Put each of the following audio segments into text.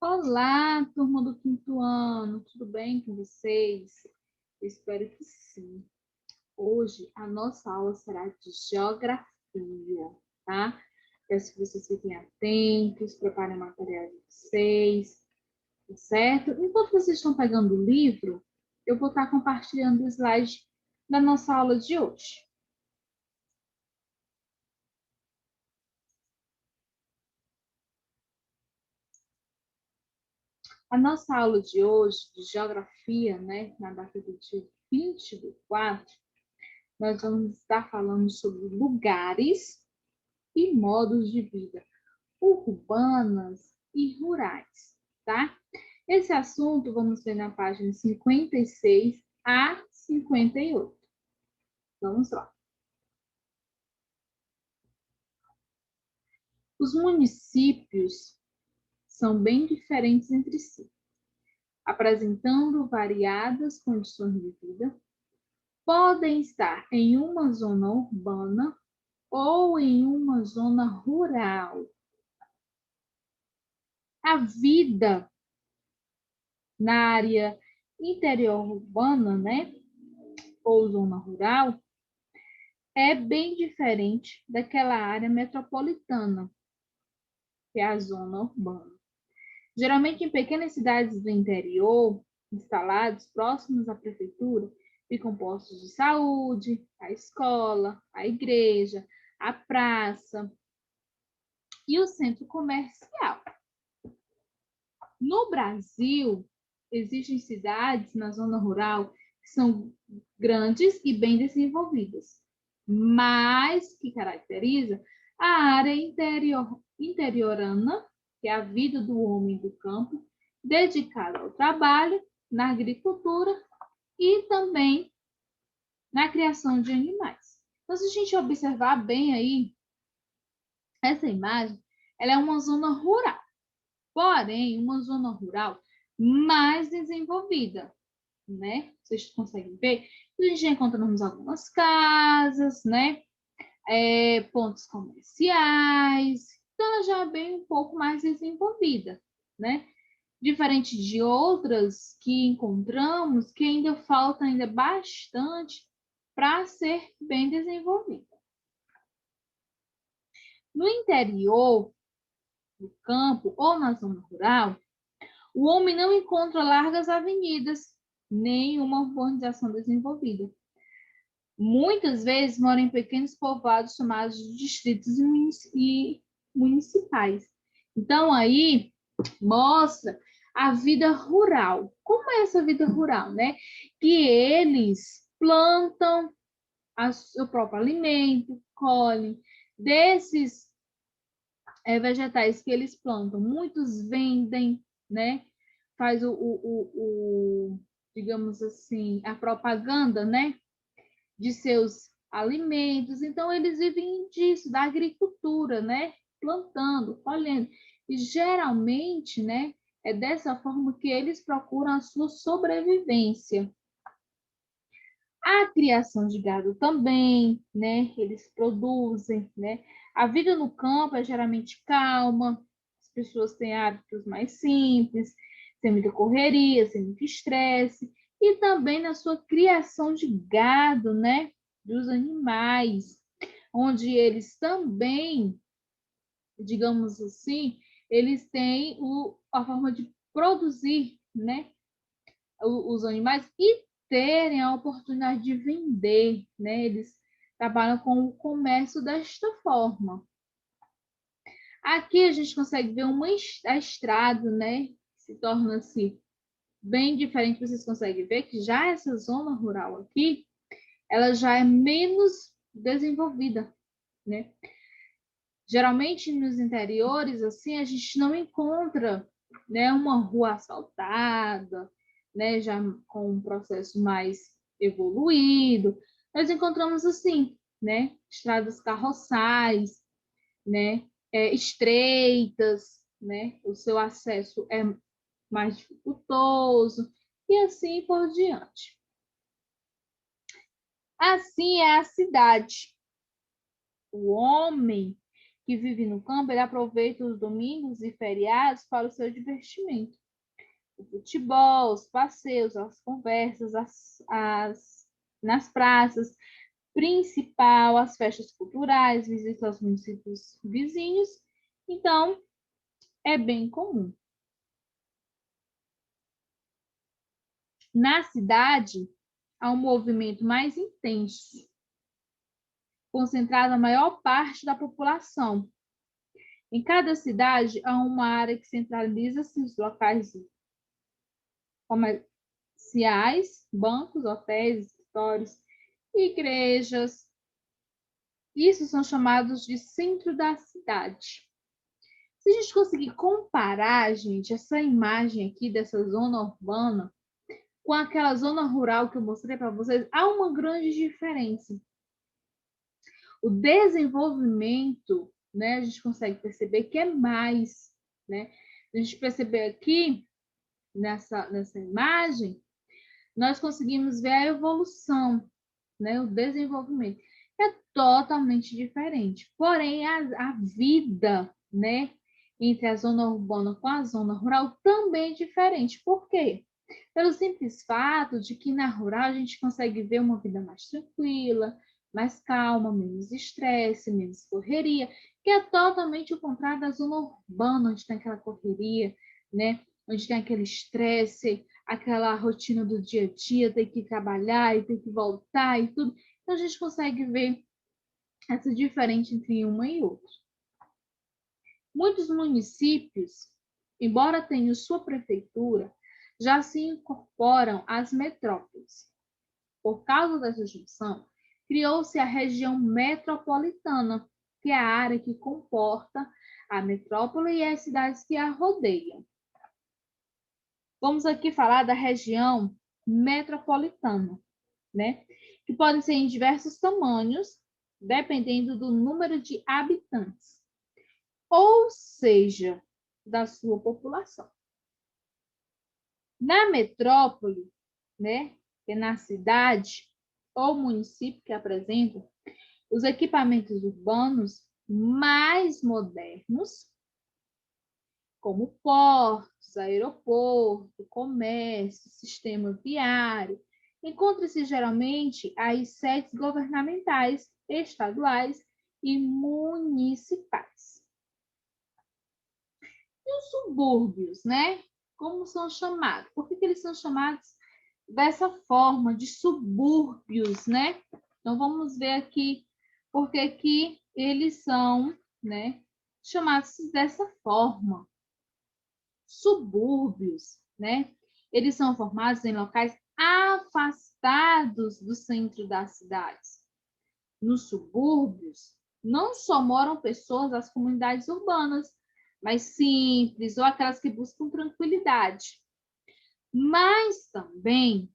Olá, turma do quinto ano, tudo bem com vocês? Eu espero que sim. Hoje a nossa aula será de geografia, tá? Peço que vocês fiquem atentos, preparem o material de vocês, tá certo? Enquanto vocês estão pegando o livro, eu vou estar compartilhando o slide da nossa aula de hoje. A nossa aula de hoje, de geografia, né, na data do dia 20/4, nós vamos estar falando sobre lugares e modos de vida urbanas e rurais, tá? Esse assunto vamos ver na página 56 a 58. Vamos lá. Os municípios são bem diferentes entre si, apresentando variadas condições de vida, podem estar em uma zona urbana ou em uma zona rural. A vida na área interior urbana, né, ou zona rural, é bem diferente daquela área metropolitana, que é a zona urbana. Geralmente em pequenas cidades do interior, instalados próximos à prefeitura, ficam postos de saúde, a escola, a igreja, a praça e o centro comercial. No Brasil, existem cidades na zona rural que são grandes e bem desenvolvidas, mas que caracteriza a área interiorana, que é a vida do homem do campo, dedicada ao trabalho, na agricultura e também na criação de animais. Então, se a gente observar bem aí, essa imagem, ela é uma zona rural. Porém, uma zona rural mais desenvolvida, né? Vocês conseguem ver? A gente já encontramos algumas casas, né? Pontos comerciais. Então, ela já é bem um pouco mais desenvolvida, né? Diferente de outras que encontramos, que ainda falta ainda bastante para ser bem desenvolvida. No interior do campo ou na zona rural, o homem não encontra largas avenidas, nem uma urbanização desenvolvida. Muitas vezes mora em pequenos povoados chamados de distritos e municipais. Então, aí mostra a vida rural. Como é essa vida rural, né? Que eles plantam o seu próprio alimento, colhem desses vegetais que eles plantam. Muitos vendem, né? Faz digamos assim, a propaganda, né? De seus alimentos. Então, eles vivem disso, da agricultura, né? Plantando, colhendo. E geralmente, né? É dessa forma que eles procuram a sua sobrevivência. A criação de gado também, né? Eles produzem, né? A vida no campo é geralmente calma, as pessoas têm hábitos mais simples, sem muita correria, sem muito estresse, e também na sua criação de gado, né? Dos animais, onde eles também, digamos assim, eles têm a forma de produzir, né? Os animais e terem a oportunidade de vender, né? Eles trabalham com o comércio desta forma. Aqui a gente consegue ver a estrada, né? Se torna-se bem diferente, vocês conseguem ver que já essa zona rural aqui, ela já é menos desenvolvida, né? Geralmente nos interiores, assim, a gente não encontra, né, uma rua asfaltada, né, já com um processo mais evoluído. Nós encontramos assim, né, estradas carroçais, né, estreitas, né, o seu acesso é mais dificultoso e assim por diante. Assim é a cidade. O homem que vive no campo, ele aproveita os domingos e feriados para o seu divertimento. O futebol, os passeios, as conversas, nas praças, principal, as festas culturais, visitas aos municípios vizinhos. Então, é bem comum. Na cidade, há um movimento mais intenso, concentrado a maior parte da população. Em cada cidade, há uma área que centraliza-se os locais comerciais, bancos, hotéis, escritórios, igrejas. Isso são chamados de centro da cidade. Se a gente conseguir comparar, gente, essa imagem aqui dessa zona urbana com aquela zona rural que eu mostrei para vocês, há uma grande diferença. O desenvolvimento, né, a gente consegue perceber que é mais, né? A gente perceber aqui, nessa imagem, nós conseguimos ver a evolução, né, o desenvolvimento. É totalmente diferente. Porém, a vida, né, entre a zona urbana com a zona rural também é diferente. Por quê? Pelo simples fato de que na rural a gente consegue ver uma vida mais tranquila, mais calma, menos estresse, menos correria, que é totalmente o contrário da zona urbana, onde tem aquela correria, né? Onde tem aquele estresse, aquela rotina do dia a dia, tem que trabalhar e tem que voltar e tudo. Então a gente consegue ver essa diferença entre uma e outra. Muitos municípios, embora tenham sua prefeitura, já se incorporam às metrópoles. Por causa dessa junção, criou-se a região metropolitana, que é a área que comporta a metrópole e as cidades que a rodeiam. Vamos aqui falar da região metropolitana, né? Que podem ser em diversos tamanhos, dependendo do número de habitantes, ou seja, da sua população. Na metrópole, né, que é na cidade ou município que apresenta os equipamentos urbanos mais modernos, como portos, aeroporto, comércio, sistema viário, encontra-se geralmente as sedes governamentais, estaduais e municipais. E os subúrbios, né? Como são chamados? Por que eles são chamados dessa forma, de subúrbios, né? Então, vamos ver aqui por que eles são, né, chamados dessa forma. Subúrbios, né? Eles são formados em locais afastados do centro das cidades. Nos subúrbios, não só moram pessoas das comunidades urbanas, mas simples ou aquelas que buscam tranquilidade, mas também,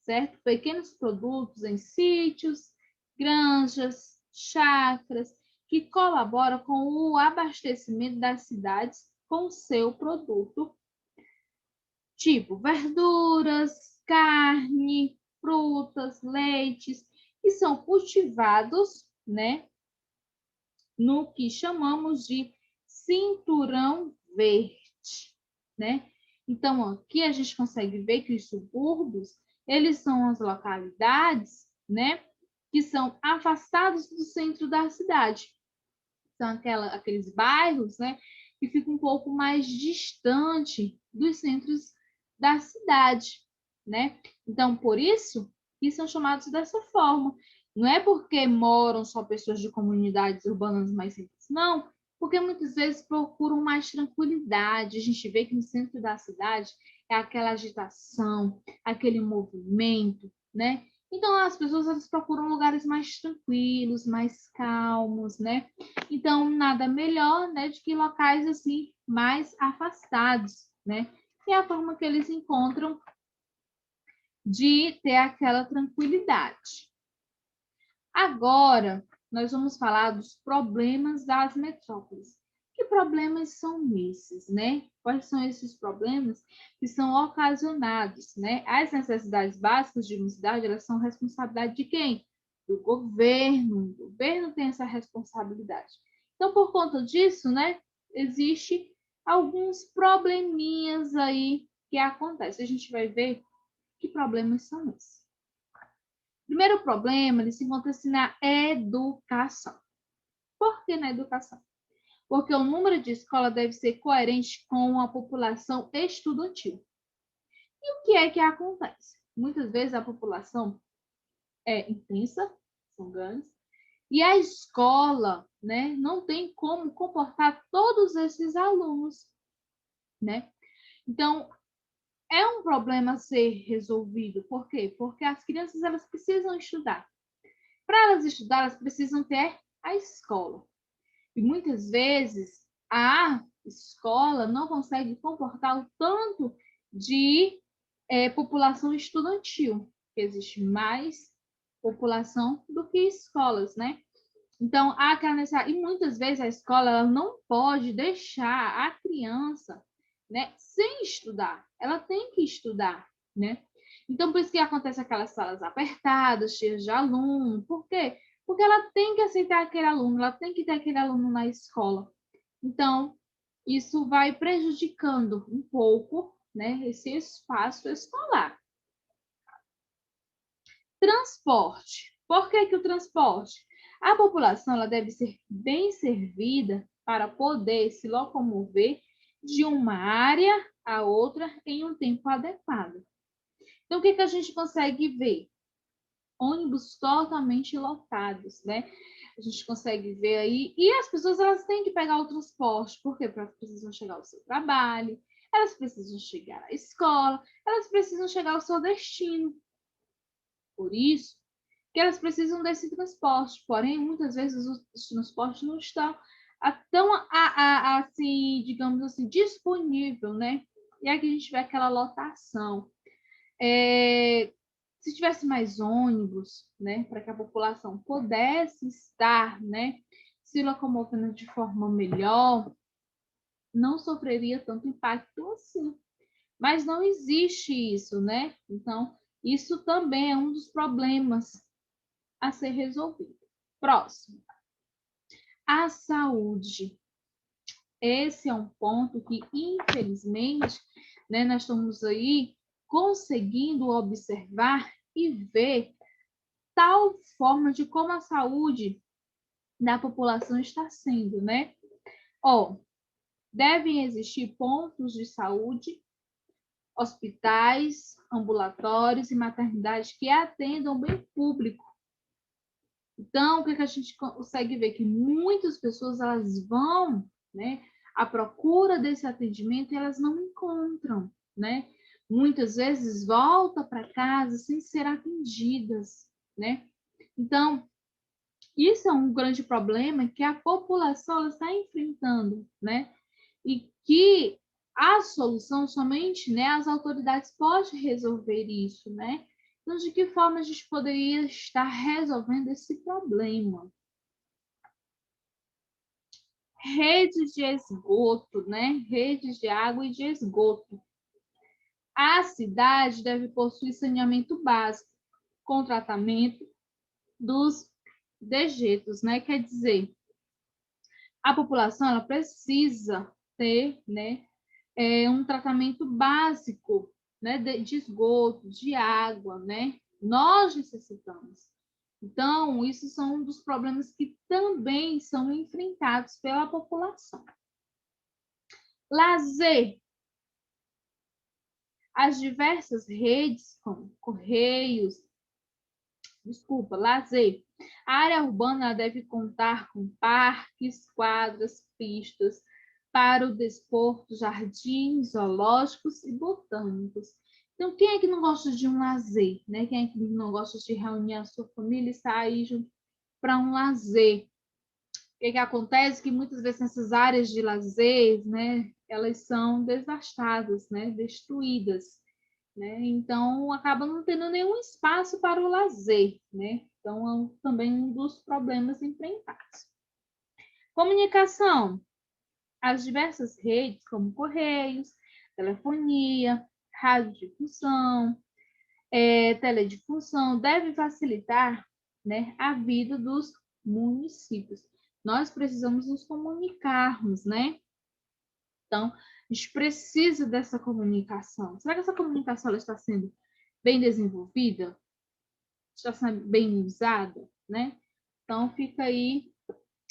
certo? Pequenos produtos em sítios, granjas, chácaras, que colaboram com o abastecimento das cidades com o seu produto, tipo verduras, carne, frutas, leites, que são cultivados, né, no que chamamos de cinturão verde, né? Então, aqui a gente consegue ver que os subúrbios, eles são as localidades, né, que são afastados do centro da cidade. São aqueles bairros, né, que ficam um pouco mais distante dos centros da cidade, né? Então, por isso, que são chamados dessa forma. Não é porque moram só pessoas de comunidades urbanas mais simples, não, porque muitas vezes procuram mais tranquilidade. A gente vê que no centro da cidade é aquela agitação, aquele movimento, né? Então, as pessoas elas procuram lugares mais tranquilos, mais calmos, né? Então, nada melhor, né, de que locais assim mais afastados, né? E é a forma que eles encontram de ter aquela tranquilidade. Agora, nós vamos falar dos problemas das metrópoles. Que problemas são esses, né? Quais são esses problemas que são ocasionados, né? As necessidades básicas de uma cidade, elas são responsabilidade de quem? Do governo. O governo tem essa responsabilidade. Então, por conta disso, né, existe alguns probleminhas aí que acontecem. A gente vai ver que problemas são esses. Primeiro problema, ele se encontra assim na educação. Por que na educação? Porque o número de escola deve ser coerente com a população estudantil. E o que é que acontece? Muitas vezes a população é intensa, são grandes, e a escola, né, não tem como comportar todos esses alunos, né? Então, é um problema a ser resolvido. Por quê? Porque as crianças elas precisam estudar. Para elas estudar, elas precisam ter a escola. E muitas vezes a escola não consegue comportar o tanto de população estudantil. Existe mais população do que escolas, né? Então, há aquela necessidade. E muitas vezes a escola ela não pode deixar a criança, né, sem estudar. Ela tem que estudar, né? Então, por isso que acontece aquelas salas apertadas, cheias de aluno. Por quê? Porque ela tem que aceitar aquele aluno, ela tem que ter aquele aluno na escola. Então, isso vai prejudicando um pouco, né, esse espaço escolar. Transporte. Por que o transporte? A população ela deve ser bem servida para poder se locomover de uma área a outra em um tempo adequado. Então, o que a gente consegue ver? Ônibus totalmente lotados, né? A gente consegue ver aí. E as pessoas elas têm que pegar o transporte, porque elas precisam chegar ao seu trabalho, elas precisam chegar à escola, elas precisam chegar ao seu destino. Por isso, que elas precisam desse transporte, porém, muitas vezes os transportes não estão tão, assim, digamos assim, disponível, né? E aqui a gente vê aquela lotação. Se tivesse mais ônibus, né, para que a população pudesse estar, né, se locomovendo de forma melhor, não sofreria tanto impacto assim. Mas não existe isso, né? Então, isso também é um dos problemas a ser resolvido. Próximo. A saúde. Esse é um ponto que, infelizmente, né, nós estamos aí conseguindo observar e ver tal forma de como a saúde da população está sendo, né? Devem existir pontos de saúde, hospitais, ambulatórios e maternidades que atendam bem público. Então, o que a gente consegue ver? Que muitas pessoas elas vão, né, à procura desse atendimento e elas não encontram, né? Muitas vezes voltam para casa sem ser atendidas, né? Então, isso é um grande problema que a população está enfrentando, né? E que a solução somente, né, as autoridades podem resolver isso, né? Então, de que forma a gente poderia estar resolvendo esse problema? Redes de esgoto, né? Redes de água e de esgoto. A cidade deve possuir saneamento básico, com tratamento dos dejetos, né? Quer dizer, a população ela precisa ter, né, um tratamento básico, né, de esgoto, de água, né? Nós necessitamos. Então, isso são um dos problemas que também são enfrentados pela população. Lazer. As diversas redes, como correios, lazer. A área urbana deve contar com parques, quadras, pistas para o desporto, jardins, zoológicos e botânicos. Então, quem é que não gosta de um lazer, né? Quem é que não gosta de reunir a sua família e sair junto para um lazer? O que acontece? Que muitas vezes essas áreas de lazer, né, elas são devastadas, né, destruídas, né? Então acaba não tendo nenhum espaço para o lazer, né? Então é também um dos problemas enfrentados. Comunicação. As diversas redes, como correios, telefonia, radiodifusão, teledifusão, devem facilitar, né, a vida dos municípios. nós precisamos nos comunicarmos, né? Então, a gente precisa dessa comunicação. Será que essa comunicação ela está sendo bem desenvolvida? Está sendo bem usada, né? Então, fica aí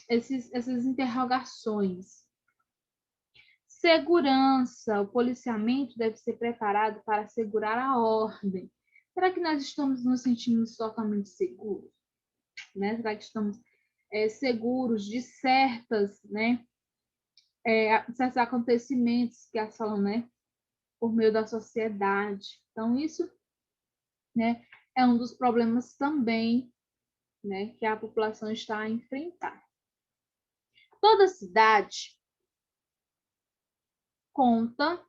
essas interrogações. Segurança. O policiamento deve ser preparado para assegurar a ordem. Será que nós estamos nos sentindo totalmente seguros? Né? Será que estamos seguros de certos acontecimentos que falam, né? Por meio da sociedade. Então, isso, né, é um dos problemas também, né, que a população está a enfrentar. Toda cidade conta,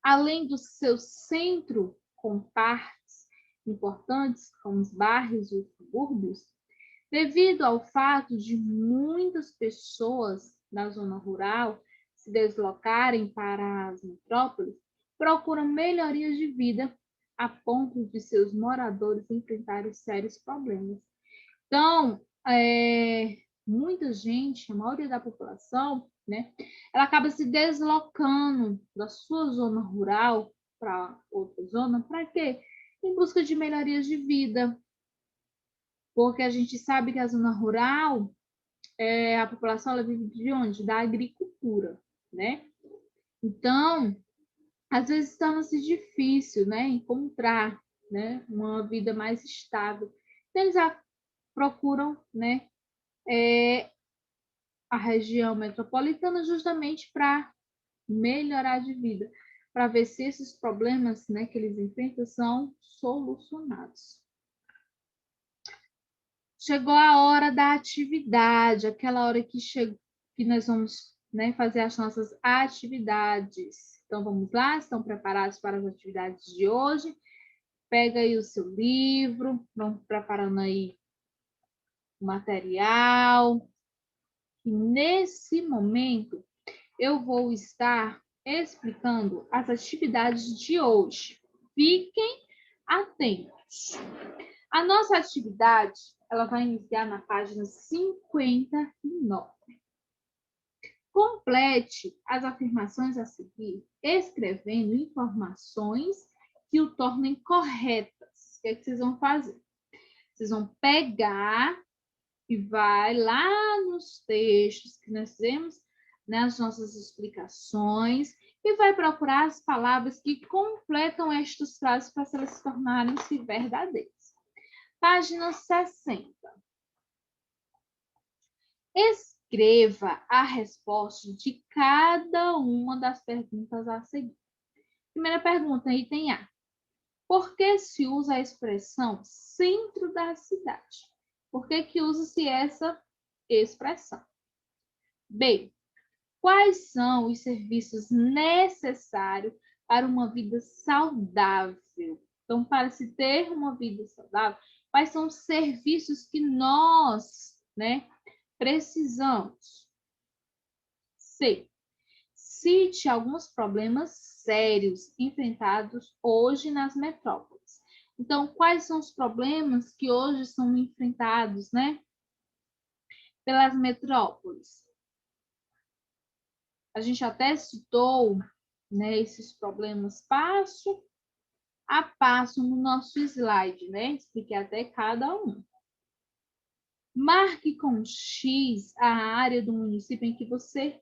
além do seu centro com partes importantes, como os bairros e os subúrbios, devido ao fato de muitas pessoas da zona rural se deslocarem para as metrópoles, procuram melhorias de vida a ponto de seus moradores enfrentarem sérios problemas. Então, muita gente, a maioria da população, né, ela acaba se deslocando da sua zona rural para outra zona, para quê? Em busca de melhorias de vida. Porque a gente sabe que a zona rural, a população ela vive de onde? Da agricultura, né? Então, às vezes torna-se difícil, né, encontrar, né, uma vida mais estável. Então, eles procuram, né, a região metropolitana justamente para melhorar de vida, para ver se esses problemas, né, que eles enfrentam são solucionados. Chegou a hora da atividade, aquela hora que nós vamos, né, fazer as nossas atividades. Então, vamos lá? Estão preparados para as atividades de hoje? Pega aí o seu livro, vamos preparando aí o material. E nesse momento, eu vou estar explicando as atividades de hoje. Fiquem atentos. A nossa atividade, ela vai iniciar na página 59. Complete as afirmações a seguir, escrevendo informações que o tornem corretas. O que é que vocês vão fazer? Vocês vão pegar e vai lá nos textos que nós temos, nas nossas explicações, e vai procurar as palavras que completam estas frases para elas se tornarem-se verdadeiras. Página 60. Escreva a resposta de cada uma das perguntas a seguir. Primeira pergunta, item A. Por que se usa a expressão centro da cidade? Por que usa-se essa expressão? B. Quais são os serviços necessários para uma vida saudável? Então, para se ter uma vida saudável, quais são os serviços que nós, né, precisamos? C. Cite alguns problemas sérios enfrentados hoje nas metrópoles. Então, quais são os problemas que hoje são enfrentados, né, pelas metrópoles? A gente até citou, né, esses problemas passo a passo no nosso slide, né? Expliquei até cada um. Marque com X a área do município em que você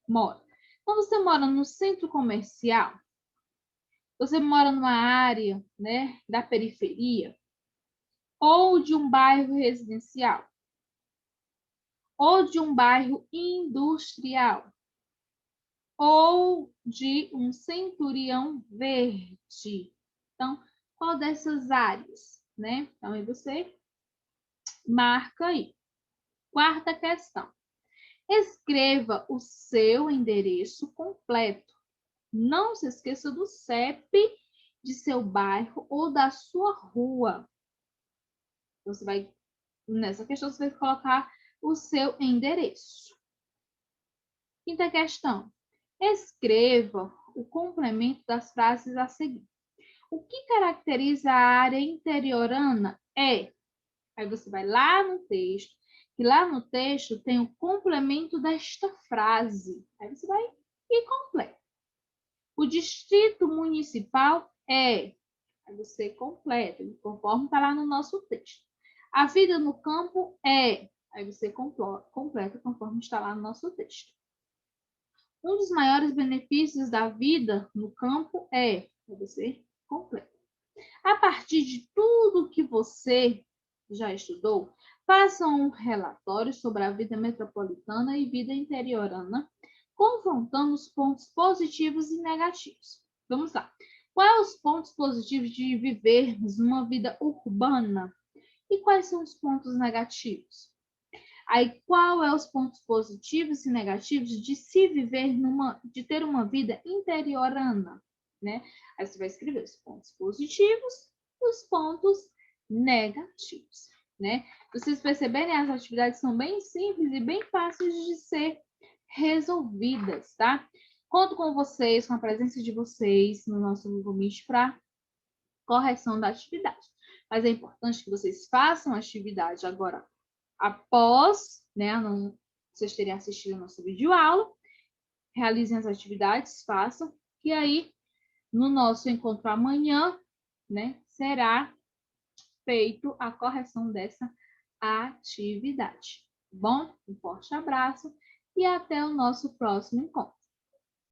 mora. Então, você mora no centro comercial, você mora numa área, né, da periferia, ou de um bairro residencial, ou de um bairro industrial, ou de um centurião verde. Então, qual dessas áreas, né? Então, aí você marca aí. Quarta questão. Escreva o seu endereço completo. Não se esqueça do CEP de seu bairro ou da sua rua. Você vai, nessa questão, você vai colocar o seu endereço. Quinta questão. Escreva o complemento das frases a seguir. O que caracteriza a área interiorana é... Aí você vai lá no texto, que lá no texto tem o complemento desta frase. Aí você vai e completa. O distrito municipal é... Aí você completa, conforme está lá no nosso texto. A vida no campo é... Aí você completa conforme está lá no nosso texto. Um dos maiores benefícios da vida no campo é... Aí você completa. A partir de tudo que você já estudou, faça um relatório sobre a vida metropolitana e vida interiorana, confrontando os pontos positivos e negativos. Vamos lá. Quais os pontos positivos de vivermos uma vida urbana? E quais são os pontos negativos? Aí, qual é os pontos positivos e negativos de se viver de ter uma vida interiorana, né? Aí você vai escrever os pontos positivos e os pontos negativos, né? Vocês perceberem, as atividades são bem simples e bem fáceis de ser resolvidas, tá? Conto com vocês, com a presença de vocês no nosso Google Meet para correção da atividade. Mas é importante que vocês façam a atividade agora após, né, vocês terem assistido a nossa videoaula, realizem as atividades, façam, e aí, no nosso encontro amanhã, né, será feito a correção dessa atividade. Bom, um forte abraço e até o nosso próximo encontro.